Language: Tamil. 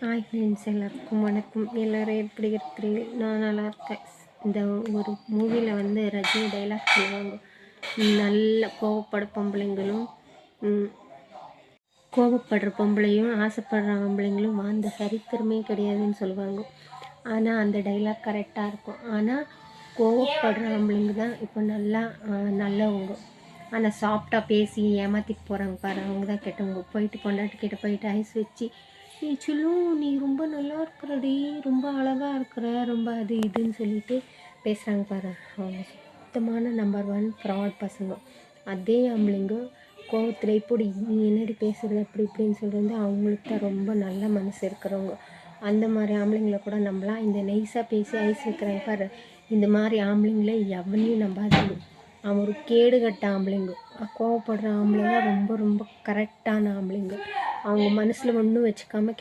ஹாய் ஃப்ரெண்ட்ஸ், எல்லாருக்கும் வணக்கம். எல்லோரும் எப்படி இருக்கிறீங்க? நான் நல்லா இருக்கேன். இந்த ஒரு மூவியில் வந்து ரஜினி டைலாக் சொல்லுவாங்க, நல்ல கோபப்படுற பொம்பளையும் ஆசைப்படுற ஆம்பளைங்களும் வாழ்ந்த சரித்திரமே கிடையாதுன்னு சொல்லுவாங்க. ஆனால் அந்த டைலாக் கரெக்டாக இருக்கும். ஆனால் கோவப்படுற ஆம்பளைங்க தான் இப்போ நல்லவங்க. ஆனால் சாஃப்டாக பேசி ஏமாற்றிட்டு போகிறாங்க பாரு, அவங்க தான் கெட்டவங்க. போயிட்டு பொண்டாட்டிக்கிட்ட போயிட்டு ஐஸ் வச்சு, நீ சொல்லும், நீ ரொம்ப நல்லா இருக்கிறடி, ரொம்ப அழகாக இருக்கிற, ரொம்ப அது இதுன்னு சொல்லிட்டு பேசுகிறாங்க பாரு, அவங்க சுத்தமான நம்பர் 1 ஃப்ராட் பசங்க. அதே ஆம்பளைங்க கோவத்தில் இப்படி நீ என்னடி பேசுகிறது அப்படி இப்படின்னு சொல்கிறது அவங்களுக்கு தான் ரொம்ப நல்ல மனசு இருக்கிறவங்க. அந்த மாதிரி ஆம்பளைங்களை கூட நம்பலாம். இந்த நெய்ஸாக பேசி ஐஸ் வைக்கிறாங்க பாரு, இந்த மாதிரி ஆம்பளைங்களே எவனையும் நம்பாதீங்க. அவன் ஒரு கேடுகட்ட ஆம்பளைங்க. கோவப்படுற ஆம்பளைங்க ரொம்ப ரொம்ப கரெக்டான ஆம்பளைங்க. அவங்க மனசில் ஒன்றும் வச்சுக்காமல்